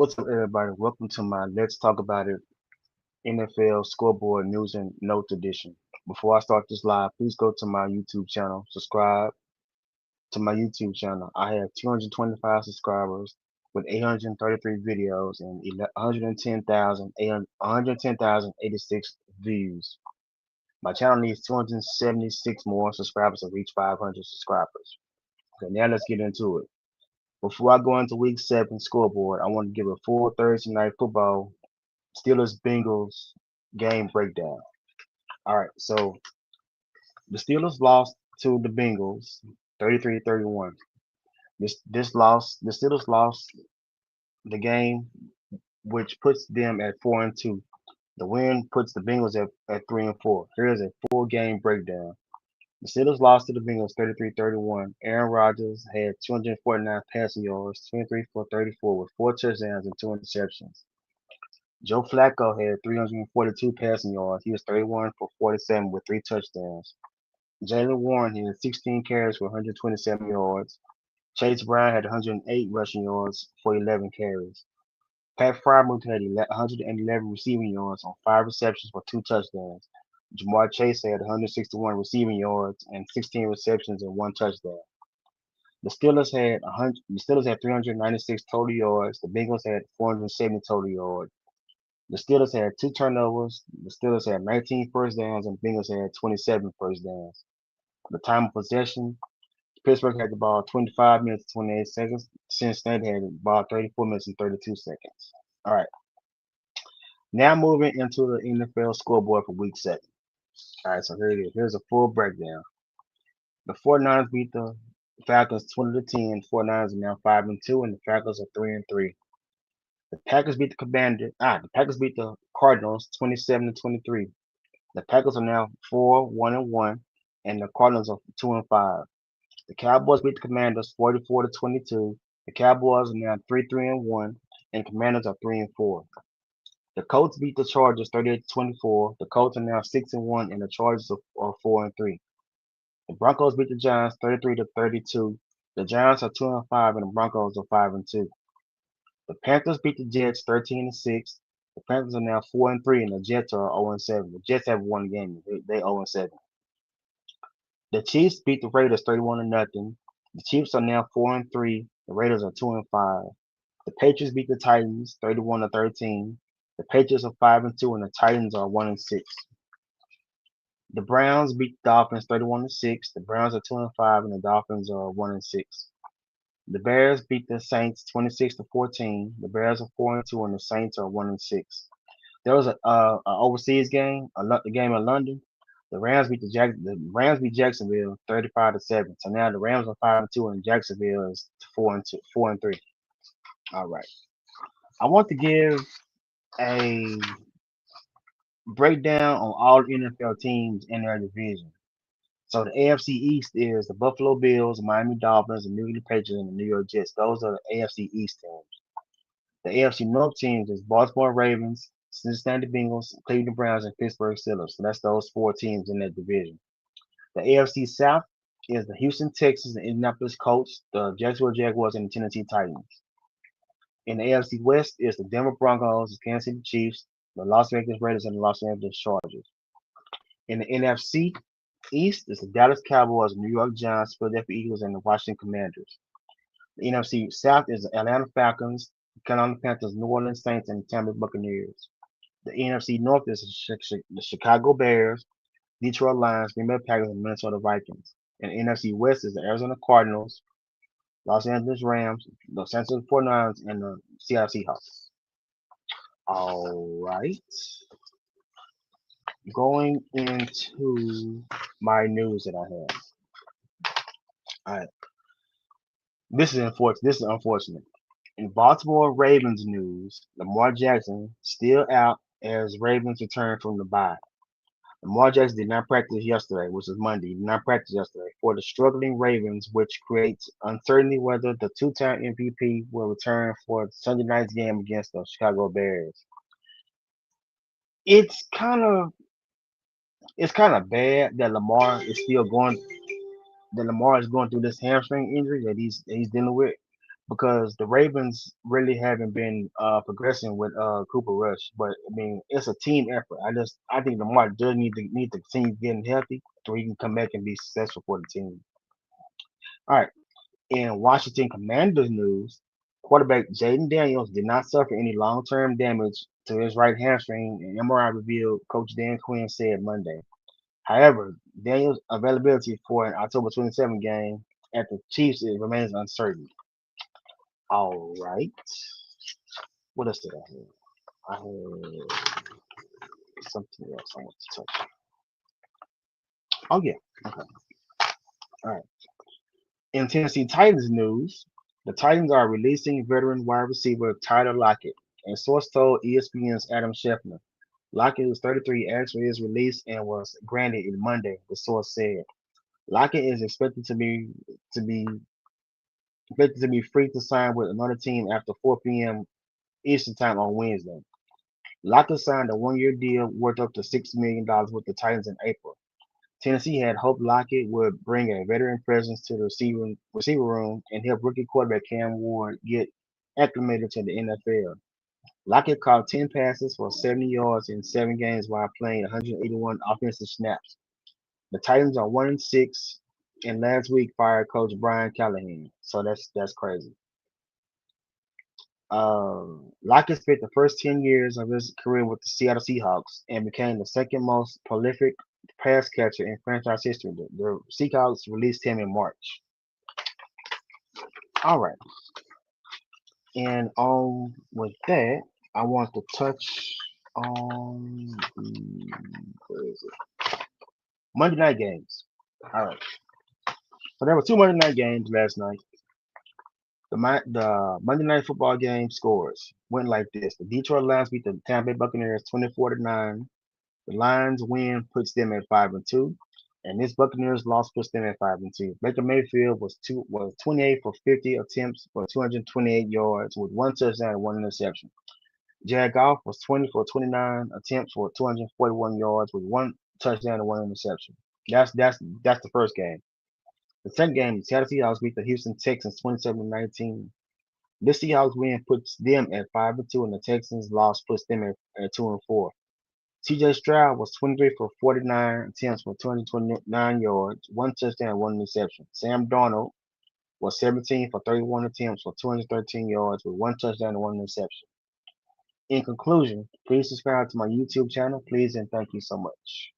What's up, everybody? Welcome to my Let's Talk About It NFL Scoreboard News and Notes edition. Before I start this live, please go to my YouTube channel, subscribe to my YouTube channel. I have 225 subscribers with 833 videos and 110,086 views. My channel needs 276 more subscribers to reach 500 subscribers. Okay, now let's get into it. Before I go into Week 7 scoreboard, I want to give a full Thursday night football Steelers Bengals game breakdown. All right, so the Steelers lost to the Bengals 33-31. The Steelers lost the game, which puts them at 4-2. The win puts the Bengals at 3-4. Here's a full game breakdown. The Steelers lost to the Bengals 33-31. Aaron Rodgers had 249 passing yards, 23 for 34 with 4 touchdowns and 2 interceptions. Joe Flacco had 342 passing yards. He was 31 for 47 with 3 touchdowns. Jalen Warren had 16 carries for 127 yards. Chase Brown had 108 rushing yards for 11 carries. Pat Frymouth had 111 receiving yards on 5 receptions for 2 touchdowns. Jamar Chase had 161 receiving yards and 16 receptions and 1 touchdown. The Steelers had 396 total yards. The Bengals had 470 total yards. The Steelers had 2 turnovers. The Steelers had 19 first downs, and the Bengals had 27 first downs. The time of possession, Pittsburgh had the ball 25 minutes and 28 seconds. Cincinnati had the ball 34 minutes and 32 seconds. All right, now moving into the NFL scoreboard for Week 7. All right, so here it is. Here's a full breakdown. The 49ers beat the Falcons 20-10. 49ers are now 5-2, and the Falcons are 3-3. The Packers beat the Packers beat the Cardinals 27-23. The Packers are now 4-1-1, and the Cardinals are 2-5. The Cowboys beat the Commanders 44-22. The Cowboys are now 3-3-1, and the Commanders are 3-4. The Colts beat the Chargers 38-24. The Colts are now 6-1, and the Chargers are 4-3. The Broncos beat the Giants 33-32. The Giants are 2-5, and the Broncos are 5-2. The Panthers beat the Jets 13-6. The Panthers are now 4-3, and the Jets are 0-7. The Jets have won game; they 0-7. The Chiefs beat the Raiders 31-0. The Chiefs are now 4-3. The Raiders are 2-5. The Patriots beat the Titans 31-13. The Patriots are 5-2, and the Titans are 1-6. The Browns beat the Dolphins 31-6. The Browns are 2-5, and the Dolphins are 1-6. The Bears beat the Saints 26-14. The Bears are 4-2, and the Saints are 1-6. There was a overseas game, a game in London. The Rams beat Jacksonville 35-7. So now the Rams are 5-2, and Jacksonville is 4-3. All right. I want to give a breakdown on all NFL teams in their division. So the AFC East is the Buffalo Bills, Miami Dolphins, the New England Patriots, and the New York Jets. Those are the AFC East teams. The AFC North teams is Baltimore Ravens, Cincinnati Bengals, Cleveland Browns, and Pittsburgh Steelers. So that's those 4 teams in that division. The AFC South is the Houston Texans, the Indianapolis Colts, the Jacksonville Jaguars, and the Tennessee Titans. In the AFC West is the Denver Broncos, the Kansas City Chiefs, the Las Vegas Raiders, and the Los Angeles Chargers. In the NFC East is the Dallas Cowboys, New York Giants, Philadelphia Eagles, and the Washington Commanders. The NFC South is the Atlanta Falcons, the Carolina Panthers, New Orleans Saints, and the Tampa Bay Buccaneers. The NFC North is the Chicago Bears, Detroit Lions, Green Bay Packers, and Minnesota Vikings. And the NFC West is the Arizona Cardinals, Los Angeles Rams, Los Angeles 49ers, and the Seattle Seahawks. All right. Going into my news that I have. All right. This is unfortunate. In Baltimore Ravens news, Lamar Jackson still out as Ravens return from the bye. Lamar Jackson did not practice yesterday, which is Monday. He did not practice yesterday for the struggling Ravens, which creates uncertainty whether the two-time MVP will return for Sunday night's game against the Chicago Bears. It's kind of bad that Lamar is going through this hamstring injury that he's dealing with. because the Ravens really haven't been progressing with Cooper Rush. But I mean, it's a team effort. I think Lamar does need the team getting healthy so he can come back and be successful for the team. All right. In Washington Commanders news, quarterback Jaden Daniels did not suffer any long-term damage to his right hamstring, an MRI revealed, Coach Dan Quinn said Monday. However, Daniels' availability for an October 27 game at the Chiefs remains uncertain. All right. What else did I have? I had something else I want to touch. Oh yeah. Okay. All right. In Tennessee Titans news, the Titans are releasing veteran wide receiver Tyler Lockett. A source told ESPN's Adam Schefter. Lockett, who's 33, asked for his release and was granted it Monday, the source said. Lockett is to be expected to be free to sign with another team after 4 p.m. Eastern time on Wednesday. Lockett signed a one-year deal worth up to $6 million with the Titans in April. Tennessee had hoped Lockett would bring a veteran presence to the receiver room and help rookie quarterback Cam Ward get acclimated to the NFL. Lockett caught 10 passes for 70 yards in 7 games while playing 181 offensive snaps. The Titans are 1-6, and last week fired coach Brian Callahan. So that's crazy. Lockett spent the first 10 years of his career with the Seattle Seahawks and became the second most prolific pass catcher in franchise history. The Seahawks released him in March. All right, and on with that, I want to touch on where is it? Monday night games. All right, so there were two Monday night games last night. The Monday Night Football game scores went like this: the Detroit Lions beat the Tampa Bay Buccaneers 24-9. The Lions win puts them at 5-2, and this Buccaneers loss puts them at 5-2. Baker Mayfield was 28 for 50 attempts for 228 yards with one touchdown and one interception. Jared Goff was 20 for 29 attempts for 241 yards with one touchdown and one interception. That's the first game. The second game, the Seattle Seahawks beat the Houston Texans 27-19. This Seahawks win puts them at 5-2, and the Texans loss puts them at 2-4. C.J. Stroud was 23 for 49 attempts for 229 yards, one touchdown, and one interception. Sam Darnold was 17 for 31 attempts for 213 yards with one touchdown and one interception. In conclusion, please subscribe to my YouTube channel, please, and thank you so much.